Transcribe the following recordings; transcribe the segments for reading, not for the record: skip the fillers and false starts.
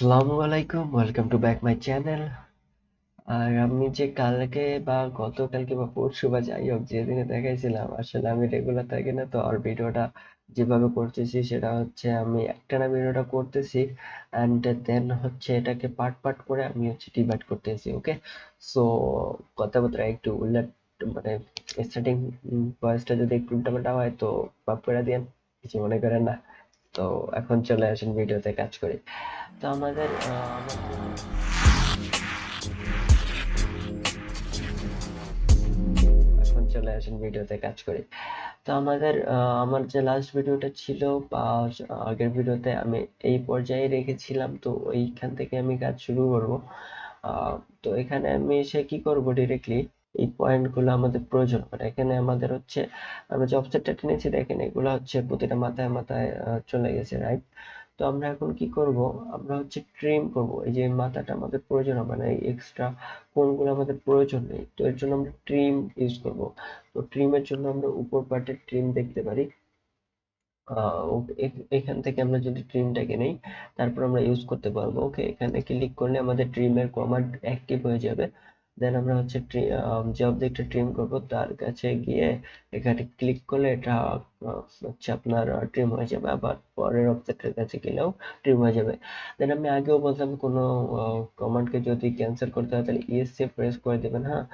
আসসালামু আলাইকুম, welcome to back my channel. আর আমি যে কালকে বা গতকালকে বা পরশু বা যাই হোক যেদিনে দেখাইছিলাম, আসলে আমি রেগুলার থাকি না তো। আর ভিডিওটা যেভাবে করতেছি সেটা হচ্ছে আমি একটানা ভিডিওটা করতেছি অ্যান্ড দেন হচ্ছে এটাকে পার্ট পার্ট করে আমি হচ্ছে ডিভাইড করতেছি। ওকে, সো কথাবার্তা একটু উল্লেখ, মানে স্টার্টিং ভয়েসটা যদি একটু উল্টাপাল্টা হয় তো মাফ করে দিয়েন, কিছু মনে করেন না। তো এখন চলে আসেন ভিডিওতে কাজ করি। তো আমাদের এখন চলে আসেন ভিডিওতে কাজ করি। তো আমাদের আমার যে লাস্ট ভিডিওটা ছিল বা আগের ভিডিওতে আমি এই পর্যায়ে রেখেছিলাম, তো ওইখান থেকে আমি কাজ শুরু করব। তো এখানে আমি এসে কি করব, ডিরেক্টলি এই পয়েন্টগুলো আমাদের প্রয়োজন পড়ে। এখানে আমাদের হচ্ছে আমরা যে অফসেটটা টেনেছি দেখেন, এগুলো হচ্ছে প্রতিটা মাথায় মাথায় চলে গেছে, রাইট? তো আমরা এখন কি করব, আমরা হচ্ছে ট্রিম করব এই যে মাথাটা আমাদের প্রয়োজন হবে না, এই এক্সট্রা কোণগুলো আমাদের প্রয়োজন নেই, তো এর জন্য আমরা ট্রিম ইউজ করব। তো ট্রিমের জন্য আমরা উপর পার্টের ট্রিম দেখতে পারি। এখান থেকে আমরা যদি ট্রিমটাকে নেই তারপর আমরা ইউজ করতে পারবো। ওকে, এখানে ক্লিক করলে আমাদের ট্রিমের কমান্ড অ্যাক্টিভ হয়ে যাবে। দেন আমরা হচ্ছে যে অবজেক্টটা ট্রিম করব তার কাছে গিয়ে এখানে ক্লিক করলে এটা হচ্ছে আপনার ট্রিম হয়ে যাবে, আবার পরের অবজেক্টের কাছে গেলেও ট্রিম হয়ে যাবে। দেন আমি আগেও বললাম কোনো কমান্ডকে যদি ক্যান্সেল করতে হয় তাহলে ইএসসি প্রেস করে দেবেন। হ্যাঁ,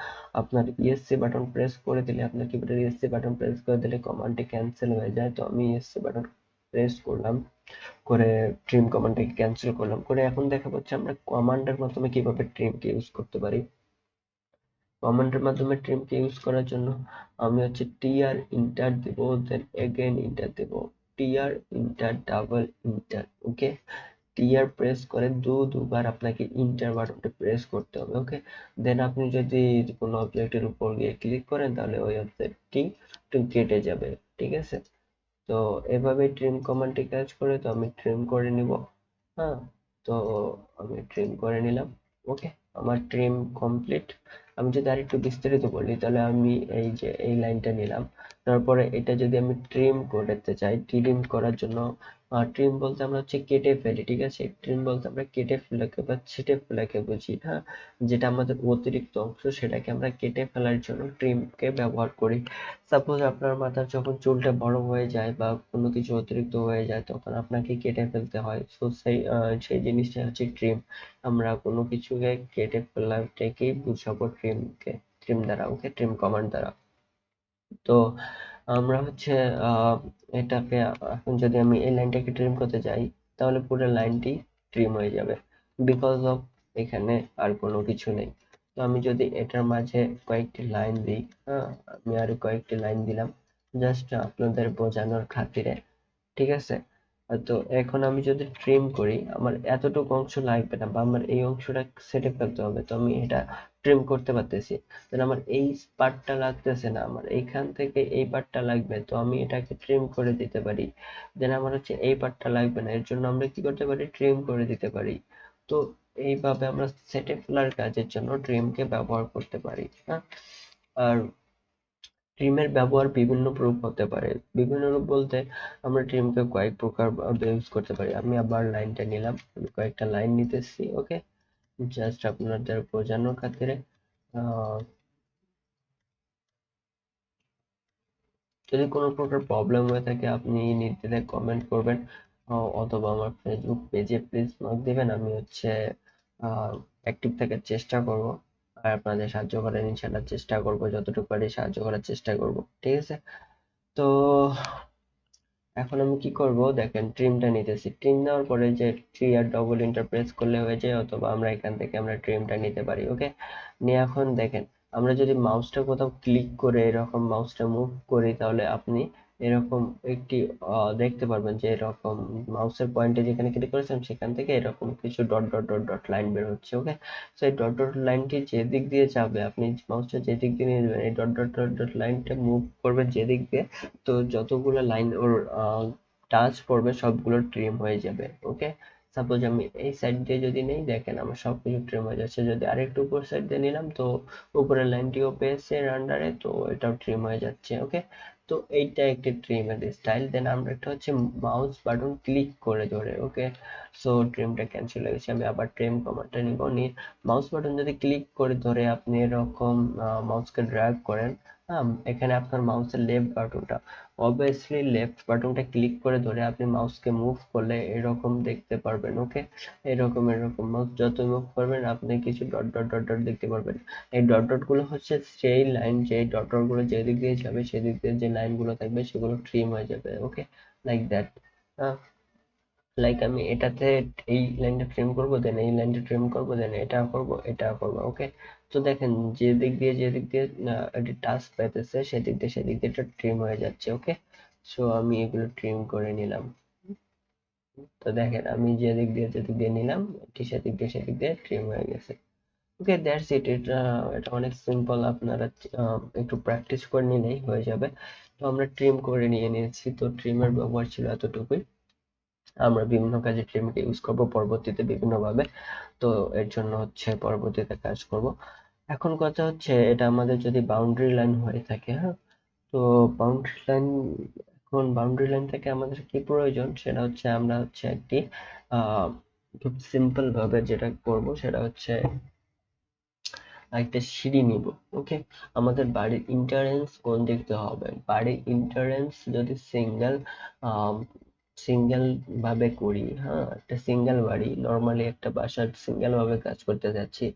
আপনার ইএসসি বাটন প্রেস করে দিলে, আপনার কিবোর্ডের ইএসসি বাটন প্রেস করে দিলে কমান্ডটি ক্যান্সেল হয়ে যায়। তো আমি ইএসসি বাটন প্রেস করলাম, করে ট্রিম কমান্ডটাকে ক্যান্সেল করলাম, করে এখন দেখা যাচ্ছে আমরা কমান্ডের মাধ্যমে কিভাবে ট্রিমকে ইউজ করতে পারি। কমান্ডের মাধ্যমে ট্রিমকে ইউজ করার জন্য আমি হচ্ছে টিআর ইন্টার দেব, দেন এগেন ইন্টার দেব, টিআর ইন্টার ডাবল ইন্টার। ওকে, টিআর প্রেস করে দুবার আপনাকে ইন্টার বাটনটা প্রেস করতে হবে। ওকে, দেন আপনি যদি কোনো অবজেক্টের উপর গিয়ে ক্লিক করেন তাহলে ওই অবজেক্টটি একটু কেটে যাবে। ঠিক আছে, তো এভাবে ট্রিম কমান্ডটি কাজ করে। তো আমি ট্রিম করে নিব। হ্যাঁ, তো আমি ট্রিম করে নিলাম। ওকে, আমার ট্রিম কমপ্লিট। আমি যদি আরেকটু বিস্তারিত বলি তাহলে আমি এই যে এই লাইনটা নিলাম, তারপরে এটা যদি আমি ট্রিম করতে চাই, ট্রিম করার জন্য ট্রিম বলতে আমরা হচ্ছে কেটে ফেলি। ঠিক আছে, ট্রিম বলতে আমরা কেটে ফেলাকে বা ছেঁটে ফেলাকে বুঝি। হ্যাঁ, যেটা আমাদের অতিরিক্ত অংশ সেটাকে আমরা কেটে ফেলার জন্য ট্রিমকে ব্যবহার করি। সাপোজ আপনার মাথার যখন চুলটা বড় হয়ে যায় বা কোনো কিছু অতিরিক্ত হয়ে যায় তখন আপনাকে কেটে ফেলতে হয়, তো সেই জিনিসটা হচ্ছে ট্রিম। আমরা কোনো কিছুকে কেটে ফেলাটাকেই বুঝাবো ট্রিমকে, ট্রিম দ্বারা। ওকে, ট্রিম কমান্ড দ্বারা। তো আমরা হচ্ছে আহ এটাকে এখন যদি আমি এই লাইনটাকে ট্রিম করতে যাই তাহলে পুরো লাইনটি ট্রিম হয়ে যাবে, বিকজ অফ এখানে আর কোনো কিছু নেই। তো আমি যদি এটার মাঝে কয়েকটি লাইন দিই, হ্যাঁ, আমি আরো কয়েকটি লাইন দিলাম জাস্ট আপনাদের বোঝানোর খাতিরে। ঠিক আছে, তো এখন আমি যদি ট্রিম করি আমার এতটুকু অংশ লাগবে না বা আমার এই অংশটা ছেটে ফেলতে হবে, তো আমি এটা ট্রিম করতে পারতেছি। দেন আমার এই পার্টটা লাগতেছে না, আমার এইখান থেকে এই পার্টটা লাগবে, তো আমি এটাকে ট্রিম করে দিতে পারি। দেন আমার হচ্ছে এই পার্টটা লাগবে না, এর জন্য আমরা কি করতে পারি, ট্রিম করে দিতে পারি। তো এইভাবে আমরা সেটে ফেলার কাজের জন্য ট্রিমকে ব্যবহার করতে পারি। হ্যাঁ, আর ট্রিমের ব্যবহার বিভিন্ন রূপ হতে পারে। বিভিন্ন রূপ বলতে আমরা ট্রিমকে কয়েক প্রকার ইউজ করতে পারি। আমি আবার লাইনটা নিলাম, আমি কয়েকটা লাইন নিতেছি। ওকে, জাস্ট আপনাদের বোঝানোর খাতিরে। আহ, যদি কোনো প্রকার প্রবলেম হয়ে থাকে আপনি নির্দ্বিধায় কমেন্ট করবেন, অথবা আমার ফেসবুক পেজে প্লিজ নক দিবেন। আমি হচ্ছে অ্যাক্টিভ থাকার চেষ্টা করব আর আপনাদের সাহায্য করার ইনশাআল্লাহ চেষ্টা করব, যতটুকু পারি সাহায্য করার চেষ্টা করব। ঠিক আছে, তো এখন আমি কি করব দেখেন, ট্রিমটা নিতেছি। ট্রিম নেওয়ার পরে যে ট্রি আর ডবল ইন্টারপ্রেস করলে হয়ে যায়, অথবা আমরা এখান থেকে আমরা ট্রিমটা নিতে পারি। ওকে, নিয়ে এখন দেখেন আমরা যদি মাউসটা কোথাও ক্লিক করে এরকম মাউসটা মুভ করি তাহলে আপনি এরকম একটি দেখতে পারবেন যে এরকম মাউসের পয়েন্টে যেখানে ক্লিক করেছেন সেখান থেকে এরকম কিছু dot dot dot dot line বের হচ্ছে। ওকে, তো এই ডট ডট লাইনটি যে দিক দিয়ে যাবে, আপনি মাউসটা যে দিক দিয়ে নিয়ে যাবেন এই ডট ডট ডট ডট লাইনটা মুভ করবে যে দিক দিয়ে, তো যতগুলো লাইন ওর টাচ পড়বে সবগুলো ট্রিম হয়ে যাবে। ওকে, সাপোজ আমি এই সাইড দিয়ে যদি নেই, দেখেন আমার সবকিছু ট্রিম হয়ে যাচ্ছে। যদি আরেকটু উপর সাইড দিয়ে নিলাম, তো উপরের লাইনটিও পেয়েছে আন্ডারে, তো এটাও ট্রিম হয়ে যাচ্ছে। ওকে, তো এইটা একটি ট্রিমের স্টাইল। দেন আমরা একটা হচ্ছে মাউস বাটন ক্লিক করে ধরে, ওকে, সো ট্রিমটা ক্যান্সেল হয়ে গেছে। আমি আবার ট্রিম কমান্ডটা নিব, নিয়ে মাউস বাটন যদি ক্লিক করে ধরে আপনি এরকম মাউসকে ড্র্যাগ করেন, হ্যাঁ, এখানে আপনার মাউসের লেফট বাটনটা, অবভিয়াসলি লেফট বাটনটা ক্লিক করে ধরে আপনি মাউসকে মুভ করলে এরকম দেখতে পারবেন। ওকে, এরকম এরকম মাউস যত মুভ করবেন আপনি কিছু ডট ডট ডট ডট দেখতে পারবেন। এই ডট ডট গুলো হচ্ছে সেই লাইন, যে ডট ডট গুলো যেদিক দিয়ে যাবে সেদিক দিয়ে যে লাইন গুলো থাকবে সেগুলো ট্রিম হয়ে যাবে। ওকে, লাইক দ্যাট। লাইক আমি এটাতে এই লাইনটা ট্রিম করব, দেন এই লাইনটা ট্রিম করব, দেন এটা করব, এটা করব। ওকে, তো দেখেন যে দিক দিয়ে এটি টাচ পাইতেছে সেদিক দিয়ে এটা ট্রিম হয়ে যাচ্ছে। ওকে, সো আমি এগুলো ট্রিম করে নিলাম। তো দেখেন আমি যেদিক দিয়ে নিলাম এটি সেদিক দিয়ে ট্রিম হয়ে গেছে। ওকে, দ্যাটস ইট। এটা অনেক সিম্পল, আপনারা একটু প্র্যাকটিস করে নিলেই হয়ে যাবে। তো আমরা ট্রিম করে নিয়ে নিয়েছি, তো ট্রিমের ব্যবহার ছিল এতটুকুই। আমরা বিভিন্ন কাজে ট্রিমকে ইউজ করব পরবর্তীতে বিভিন্নভাবে, তো এর জন্য হচ্ছে পরবর্তীতে কাজ করব। এখন কথা হচ্ছে এটা আমাদের যদি বাউন্ডারি লাইন হয়ে থাকে, হ্যাঁ, তো বাউন্ডারি লাইন, এখন বাউন্ডারি লাইন থেকে আমাদের কি প্রয়োজন, সেটা হচ্ছে আমরা হচ্ছে একটি খুব সিম্পল ভাবে যেটা করব সেটা হচ্ছে একটা সিঁড়ি নিব। ওকে, আমাদের বাড়ির ইন্টারেন্স কোন দিক দিয়ে হবে, বাড়ির ইন্টারেন্স যদি সিঙ্গেল ভাবে করি, হ্যাঁ, একটা সিঙ্গেল বাড়ি, নর্মালি একটা বাসার সিঙ্গেল ভাবে কাজ করতে যাচ্ছি,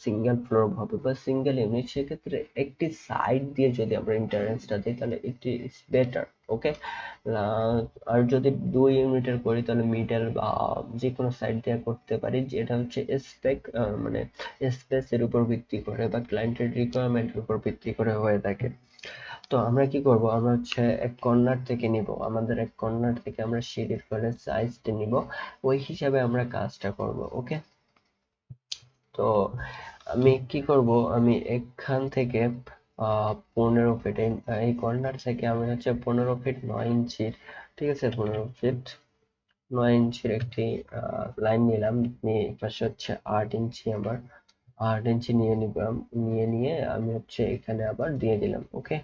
সিঙ্গেল ফ্লোর ভাবে বা সিঙ্গেল ইউনিট, সেক্ষেত্রে একটি সাইড দিয়ে যদি আমরা ইন্টারেন্সটা দিই তাহলে ইট ইজ বেটার। ওকে, আর যদি 2 ইউনিটের করি তাহলে মিডল বা যে কোনো সাইড দিয়ে করতে পারি, যেটা হচ্ছে মানে স্পেসের উপর ভিত্তি করে বা ক্লায়েন্টের রিকোয়ারমেন্টের উপর ভিত্তি করে হয়ে থাকে। তো আমরা কি করব, আমরা হচ্ছে এক কর্নার থেকে নিব, আমাদের এক কর্নার থেকে আমরা সিঁড়ির করে সাইজটা নিব, ওই হিসাবে আমরা কাজটা করব। ওকে, তো আমি কি করব, আমি এখান থেকে 15 ফিট, এই কর্নার থেকে আমি হচ্ছে 15 ফিট 9 ইঞ্চির, ঠিক আছে, 15 ফিট 9 ইঞ্চির একটি লাইন নিলাম, নিয়ে এই পাশে হচ্ছে 8 ইঞ্চি, আমার 8 ইঞ্চি নিয়ে নিলাম, নিয়ে আমি হচ্ছে এখানে আবার দিয়ে দিলাম। ওকে,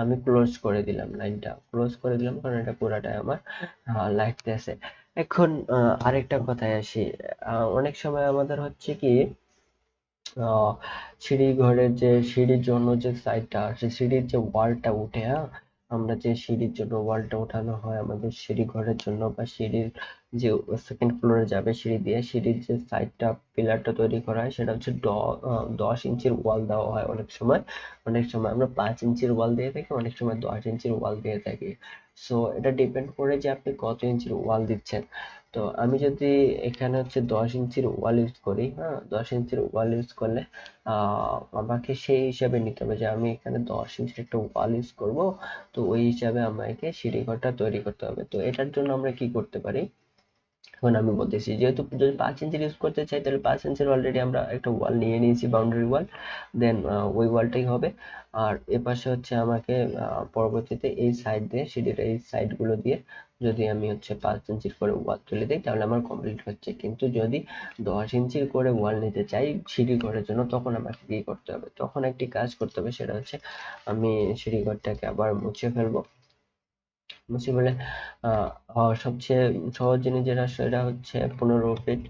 আমি ক্লোজ করে দিলাম, লাইনটা ক্লোজ করে দিলাম, কারণ এটা পুরাটাই আমার লাগতেছে। এখন আরেকটা কথায় আসি, অনেক সময় আমাদের হচ্ছে কি, আহ সিঁড়ি ঘরের যে সিঁড়ির জন্য যে সাইডটা, সে সিঁড়ির যে ওয়ালটা উঠে, হ্যাঁ, আমরা যে সিঁড়ির জন্য ওয়ালটা উঠানো হয় আমাদের সিঁড়ি ঘরের জন্য, বা সিঁড়ির যে সেকেন্ড ফ্লোরে যাবে সিঁড়ি দিয়ে, সিঁড়ির যে সাইডটা পিলারটা তৈরি করা হয় সেটা হচ্ছে 10 ইঞ্চির ওয়াল দেওয়া হয় অনেক সময়। অনেক সময় আমরা 5 ইঞ্চির ওয়াল দিয়ে থাকি, অনেক সময় 10 ইঞ্চির ওয়াল দিয়ে থাকি। সো এটা ডিপেন্ড করে যে আপনি কত ইঞ্চির ওয়াল দিচ্ছেন। তো আমি যদি এখানে হচ্ছে 10 ইঞ্চির ওয়াল ইউজ করি, হ্যাঁ, 10 ইঞ্চির ওয়াল ইউজ করলে আমাকে সেই হিসাবে নিতে হবে যে আমি এখানে 10 ইঞ্চির একটা ওয়াল ইউজ করব, তো ওই হিসাবে আমাকে সিঁড়ি ঘরটা তৈরি করতে হবে। তো এটার জন্য আমরা কি করতে পারি, এখন আমি বলতেছি, যেহেতু যদি 5 ইঞ্চির ইউজ করতে চাই তাহলে 5 ইঞ্চির অলরেডি আমরা একটা ওয়াল নিয়ে নিয়েছি, বাউন্ডারি ওয়াল, দেন ওই ওয়ালটাই হবে। আর এপাশে হচ্ছে আমাকে পরবর্তীতে এই সাইড দিয়ে সিঁড়ির এই সাইড গুলো দিয়ে যদি আমি হচ্ছে 5 ইঞ্চির করে ওয়াল তুলে দিই তাহলে আমার কমপ্লিট হচ্ছে। কিন্তু যদি 10 ইঞ্চির করে ওয়াল নিতে চাই সিঁড়ি ঘরের জন্য, তখন আমাকে কি করতে হবে, তখন একটি কাজ করতে হবে, সেটা হচ্ছে আমি সিঁড়ি ঘরটাকে আবার মুছে ফেলবো। মুছে ফেলে সবচেয়ে সহজ জিনিস যেটা সেটা হচ্ছে 15 ফিট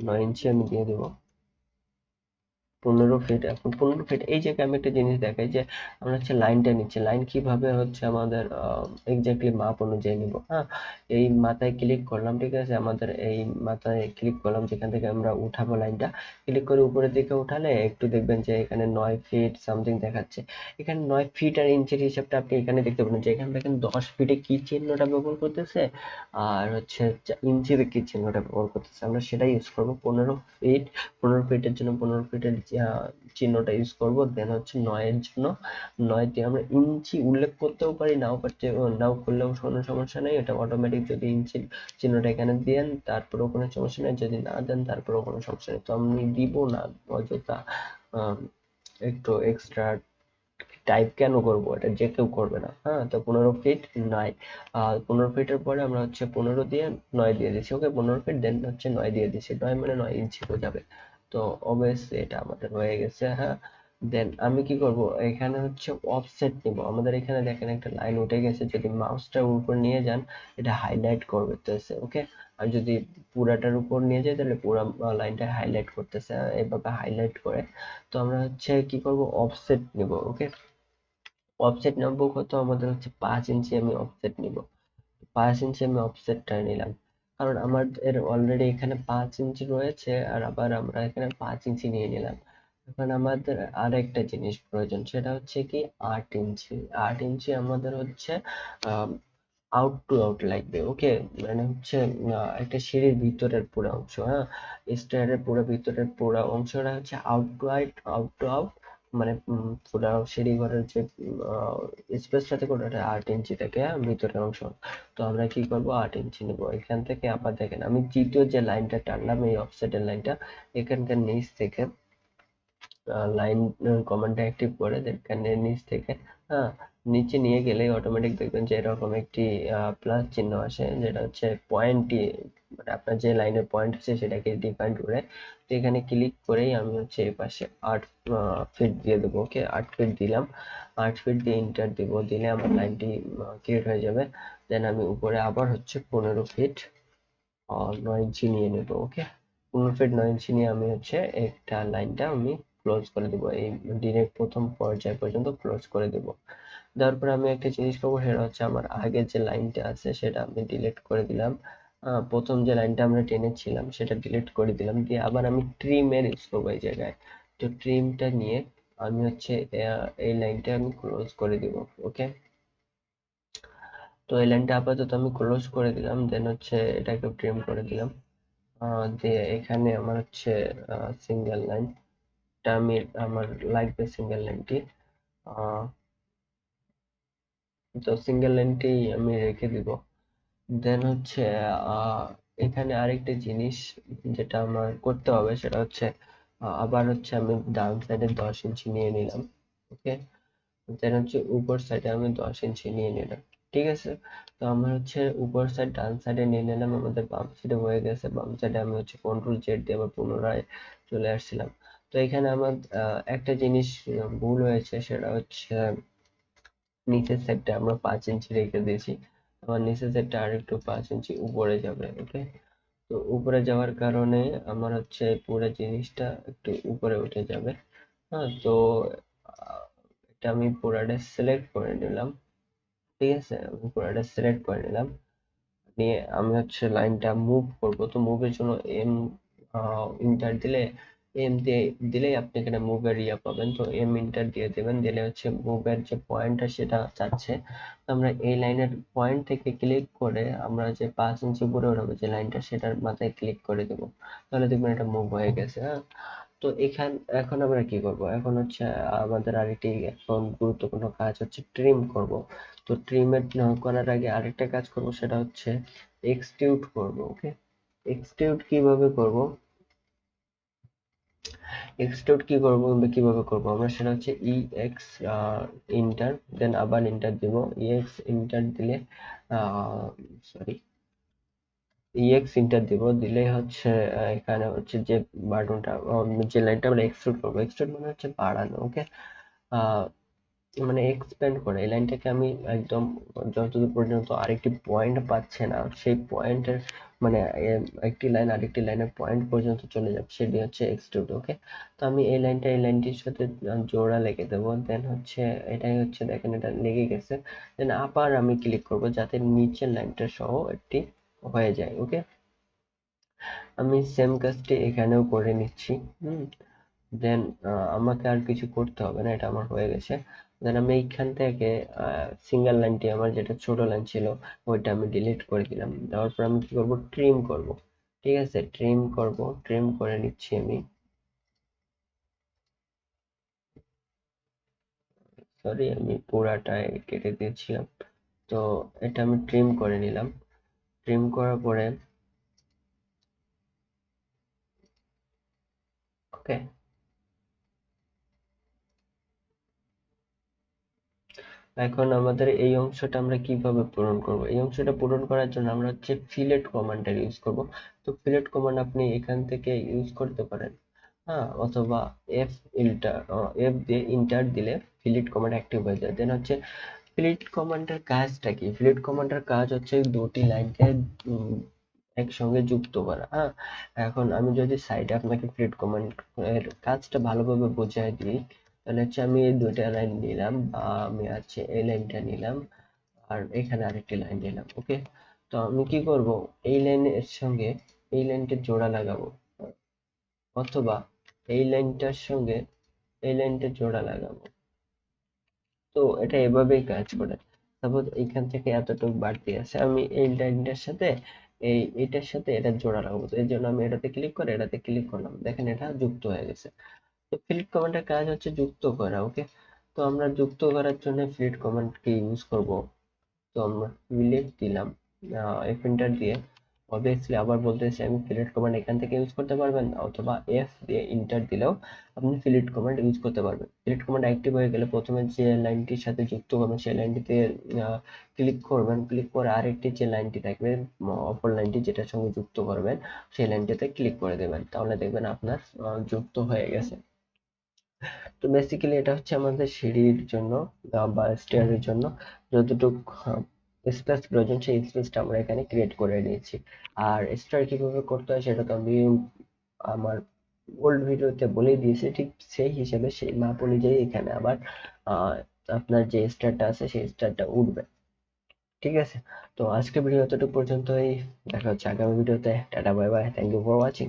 9 ইঞ্চি আমি দিয়ে দেবো। 15 ফিট, এখন 15 ফিট এই জায়গায় আমি একটা জিনিস দেখাই যে আমরা হচ্ছে লাইনটা নিচ্ছি, লাইন কিভাবে হচ্ছে আমাদের এক্স্যাক্টলি মাপ অনুযায়ী নিব, হ্যাঁ, এই মাথায় ক্লিক করলাম, ঠিক আছে, আমাদের এই মাথায় ক্লিক করলাম, যেখান থেকে আমরা উঠাবো লাইনটা, ক্লিক করে উপরের দিকে উঠালে একটু দেখবেন যে এখানে 9 ফিট সামথিং দেখাচ্ছে। এখানে 9 ফিট আর ইঞ্চির হিসাবটা আপনি এখানে দেখতে পাবেন যে এখানে দেখেন 10 ফিটে কি চিহ্নটা ব্যবহার করতেছে আর হচ্ছে ইঞ্চিতে কি চিহ্নটা ব্যবহার করতেছে, আমরা সেটাই ইউজ করবো। 15 ফিট, 15 ফিটের জন্য 15 ফিটের চিহ্নটা ইউজ করব। দেন হচ্ছে 9 এর জন্য 9 দিয়ে আমরা ইঞ্চি উল্লেখ করতেও পারি, নাও করলেও কোনো সমস্যা নেই, এটা অটোমেটিক, যদি ইঞ্চির চিহ্নটা এখানে দেন তারপরেও কোনো সমস্যা নেই, যদি না দেন তারপরেও কোনো সমস্যা নেই। তো আমি দিব না অযথা একটু এক্সট্রা টাইপ কেন করব, এটা যে কেউ করবে না। হ্যাঁ, তো 15 ফিট 9, 15 ফিটের পরে আমরা হচ্ছে 15 দিয়ে 9 দিয়ে দিচ্ছি। ওকে, 15 ফিট দেন হচ্ছে 9 দিয়ে দিচ্ছি, 9 মানে 9 ইঞ্চি বোঝাবে। তো অবভিয়াসলি এটা আমাদের হয়ে গেছে। হ্যাঁ, দেন আমি কি করব, এখানে হচ্ছে অফসেট নিব। আমাদের এখানে দেখেন একটা লাইন উঠে গেছে, যদি মাউসটা উপর নিয়ে যান এটা হাইলাইট করতেছে। ওকে, আর যদি পুরাটার উপর নিয়ে যাই তাহলে পুরা লাইনটা হাইলাইট করতেছে, এভাবে হাইলাইট করে। তো আমরা হচ্ছে কি করব, অফসেট নিব। ওকে, অফসেট নেব কত, আমাদের হচ্ছে 5 ইঞ্চি আমি অফসেট নিব। 5 ইঞ্চি আমি অফসেটটা নিলাম, কারণ আমার এর অলরেডি এখানে 5 ইঞ্চি রয়েছে, আর আবার আমরা এখানে 5 ইঞ্চি নিয়ে নিলাম। এখন আমাদের আর একটা জিনিস প্রয়োজন, সেটা হচ্ছে কি 8 ইঞ্চি। 8 ইঞ্চি আমাদের হচ্ছে আউট টু আউট লাগবে। ওকে, মানে হচ্ছে একটা সিঁড়ির ভিতরের পুরো অংশ, হ্যাঁ, স্টেয়ারের পুরো ভিতরের পুরো অংশটা হচ্ছে out to out, out to out, মানে পুরো সিঁড়ি ঘরের যে স্পেসটা থেকে ওটা 8 ইঞ্চি থেকে, হ্যাঁ, ভিতরের অংশ। তো আমরা কি করব, 8 ইঞ্চি নিব। এখান থেকে আবার দেখেন আমি তৃতীয় যে লাইনটা টানলাম, এই অফসেটের লাইনটা, এখানকার নিচ থেকে লাইন কমান্ডটা অ্যাক্টিভ করে এখানে নিচ থেকে, হ্যাঁ, নিচে নিয়ে গেলে অটোমেটিক দেখবেন যে এরকম একটি প্লাস চিহ্ন আসে, যেটা হচ্ছে পয়েন্টটি, মানে আপনার যে লাইনের পয়েন্ট আছে সেটাকে ডিফাইন করে। তো এখানে ক্লিক করেই আমি হচ্ছে এই পাশে 8 ফিট দিয়ে দেবো। ওকে, 8 ফিট দিলাম, 8 ফিট দিয়ে ইন্টার দিব, দিলে আমার লাইনটি ক্রিয়েট হয়ে যাবে। দেন আমি উপরে আবার হচ্ছে 15 ফিট 9 ইঞ্চি নিয়ে নেব। ওকে, 15 ফিট 9 ইঞ্চি নিয়ে আমি হচ্ছে একটা লাইনটা আমি ক্লোজ করে দেবো, এই ডিরেক্ট প্রথম পর্যায় পর্যন্ত ক্লোজ করে দেব। দেওয়ার পরে আমি একটা জিনিস করবো, সেটা হচ্ছে আমার আগের যে লাইনটা আছে সেটা আমি ডিলিট করে দিলাম। প্রথম যে লাইনটা আমরা টেনেছিলাম সেটা ডিলিট করে দিলাম, দিয়ে আবার আমি ট্রিমের ইউজ করবো এই জায়গায়। তো ট্রিমটা নিয়ে আমি হচ্ছে এই লাইনটা আমি ক্লোজ করে দিব। ওকে, তো এই লাইনটা আপাতত আমি ক্লোজ করে দিলাম, দেন হচ্ছে এটাকে ট্রিম করে দিলাম। দিয়ে এখানে আমার হচ্ছে সিঙ্গেল লাইন, আমি আমার লাগবে সিঙ্গেল লাইনটি। তো সিঙ্গেল লাইনটি আমি রেখে দিব। দেন হচ্ছে আহ, এখানে আরেকটা জিনিস যেটা আমার করতে হবে, সেটা হচ্ছে আবার হচ্ছে আমি ডান সাইডে 10 ইঞ্চি নিয়ে নিলাম। ওকে, দেন হচ্ছে উপর সাইডে আমি 10 ইঞ্চি নিয়ে নিলাম। ঠিক আছে, তো আমার হচ্ছে উপর সাইড ডান সাইডে নিয়ে নিলাম, আমাদের বাম সাইডে হয়ে গেছে। বাম সাইডে আমি হচ্ছে কন্ট্রোল Z দিয়ে আবার পুনরায় চলে আসছিলাম। তো এখানে আমার একটা জিনিস ভুল হয়েছে, সেটা হচ্ছে নিচের সাইডটা আমরা 5 ইঞ্চি রেখে দিয়েছি, আমার নিচের সাইডটা আর একটু 5 ইঞ্চি উপরে যাবে। ওকে, তো উপরে যাওয়ার কারণে আমার হচ্ছে পুরো জিনিসটা একটু উপরে উঠে যাবে। হ্যাঁ, তো এটা আমি পুরাটা সিলেক্ট করে নিলাম। ঠিক আছে, আমি পুরাটা সিলেক্ট করে নিলাম, নিয়ে আমি হচ্ছে লাইনটা মুভ করব। তো মুভের জন্য এম ইন্টার দিলে, এম দিয়ে দিলেই আপনি এখানে মুভের ইয়া পাবেন। তো এম ইন্টার দিয়ে দেবেন, দিলে হচ্ছে মুভের যে পয়েন্টটা সেটা চাচ্ছে। তো আমরা এই লাইনের পয়েন্ট থেকে ক্লিক করে আমরা যে 5 ইঞ্চি উপরে উঠাবো যে লাইনটা, সেটার মাথায় ক্লিক করে দেবো, তাহলে দেখবেন এটা মুভ হয়ে গেছে। হ্যাঁ, তো এখন আমরা কি করব, এখন হচ্ছে আমাদের আরেকটি এখন গুরুত্বপূর্ণ কাজ হচ্ছে ট্রিম করব। তো ট্রিমের করার আগে আরেকটা কাজ করব, সেটা হচ্ছে এক্সট্রুড করব। ওকে, এক্সট্রুড কিভাবে করব, এক্সট্রুড কি করব কিভাবে করব আমরা, সেটা হচ্ছে ex ইন্টার, দেন আবার ইন্টার দিব। ex ইন্টার দিলে সরি ex ইন্টার দিব, দিলে হচ্ছে এখানে হচ্ছে যে বাটনটা, যে লাইনটা আমরা এক্সট্রুড করবো, এক্সট্রুড মানে হচ্ছে বাড়ানো। ওকে, মানে এক্সপ্যান্ড করে এই লাইনটাকে আমি একদম যতদূর পর্যন্ত আরেকটি পয়েন্ট পাচ্ছে না সেই পয়েন্টের, মানে একটি লাইন আরেকটি লাইনের পয়েন্ট পর্যন্ত চলে যাবে, সেটি হচ্ছে এক্সট্রুড। ওকে, তো আমি এই লাইনটা এই লাইনটির সাথে জোড়া লেগে দেবো, দেন হচ্ছে এটাই হচ্ছে দেখেন এটা লেগে গেছে। দেন আবার আমি ক্লিক করব যাতে নিচের লাইনটা সহ একটি হয়ে যায়। ওকে, আমি সেম কাজটি এখানেও করে নিচ্ছি। হুম, দেন আমাকে আর কিছু করতে হবে না, এটা আমার হয়ে গেছে। দেন আমি এইখান থেকে সিঙ্গেল লাইনটি, আমার যেটা ছোট লাইন ছিল ওইটা আমি ডিলিট করে দিলাম। দেওয়ার পর আমি কি করব, ট্রিম করব। ঠিক আছে, ট্রিম করব, ট্রিম করে নিচ্ছি আমি। সরি, আমি পুরাটাই কেটে দিয়েছিলাম। তো এটা আমি ট্রিম করে নিলাম। ট্রিম করার পরে ওকে, এখন আমাদের এই অংশটা আমরা কিভাবে পূরণ করব? এই অংশটা পূরণ করার জন্য আমরা হচ্ছে ফিলেট কমান্ডটা ইউজ করব। তো ফিলেট কমান্ড আপনি এখান থেকে ইউজ করতে পারেন, হ্যাঁ, অথবা এফ ইন্টার, এফ দিয়ে ইন্টার দিলে ফিলেট কমান্ড অ্যাক্টিভ হয়ে যায়। দেন হচ্ছে ফিলেট কমান্ডের কাজটা কি? ফিলেট কমান্ডের কাজ হচ্ছে দুটি লাইনকে একসঙ্গে যুক্ত করা, হ্যাঁ। এখন আমি যদি সাইডে আপনাকে ফিলেট কমান্ড এর কাজটা ভালোভাবে বোঝাই দিই, তাহলে হচ্ছে আমি এই দুইটা লাইন নিলাম, বা আমি আছে এই লাইনটা নিলাম, আর এখানে আরেকটি লাইন নিলাম, ওকে। তো আমি কি করব, এই লাইনের সঙ্গে এই লাইনটা জোড়া লাগাবো, অথবা এই লাইনটার সঙ্গে এই লাইনটা জোড়া লাগাবো। তো এটা এভাবেই কাজ করে। সাপোজ এইখান থেকে এতটুকু বাড়তি আছে, আমি এই লাইনটার সাথে এটার সাথে এটা জোড়া লাগাবো। তো এই জন্য আমি এটাতে ক্লিক করে এটাতে ক্লিক করলাম, দেখেন এটা যুক্ত হয়ে গেছে। তো ফিল্ড কমান্ডের কাজ হচ্ছে যুক্ত করা, ওকে। তো আমরা যুক্ত করার জন্য ফিল্ড কমান্ডকে ইউজ করব। তো আমরা ফিলেট দিলাম, এফ এন্টার দিয়ে। অবভিয়াসলি আবার বলতেছি আমি ফিলেট কমান্ড এখান থেকে ইউজ করতে পারবেন, অথবা এফ দিয়ে ইন্টার দিলেও আপনি ফিলেট কমান্ড ইউজ করতে পারবেন। ফিলেট কমান্ড অ্যাক্টিভ হয়ে গেলে প্রথমে যে লাইনটির সাথে যুক্ত করবেন সেই লাইনটিতে ক্লিক করবেন, ক্লিক করে আরেকটি যে লাইনটি থাকবে, অপর লাইনটি যেটার সঙ্গে যুক্ত করবেন সেই লাইনটিতে ক্লিক করে দেবেন, তাহলে দেখবেন আপনার যুক্ত হয়ে গেছে। তো বেসিক্যালি এটা হচ্ছে আমাদের সিঁড়ির জন্য বা স্টেয়ারের জন্য যতটুকু স্পেস প্রয়োজন সেই স্পেসটা আমরা এখানে ক্রিয়েট করে নিয়েছি। আর স্টেয়ার কিভাবে করতে হয় সেটা তো আমি আমার ওল্ড ভিডিওতে বলেই দিয়েছি, ঠিক সেই হিসেবে সেই মাপ অনুযায়ী এখানে আবার আহ, আপনার যে স্টেয়ারটা আছে সেই স্টেয়ারটা উঠবে, ঠিক আছে। তো আজকে ভিডিও এতটুকু পর্যন্তই, দেখা হচ্ছে আগামী ভিডিওতে। Tata, bye bye, thank you for watching.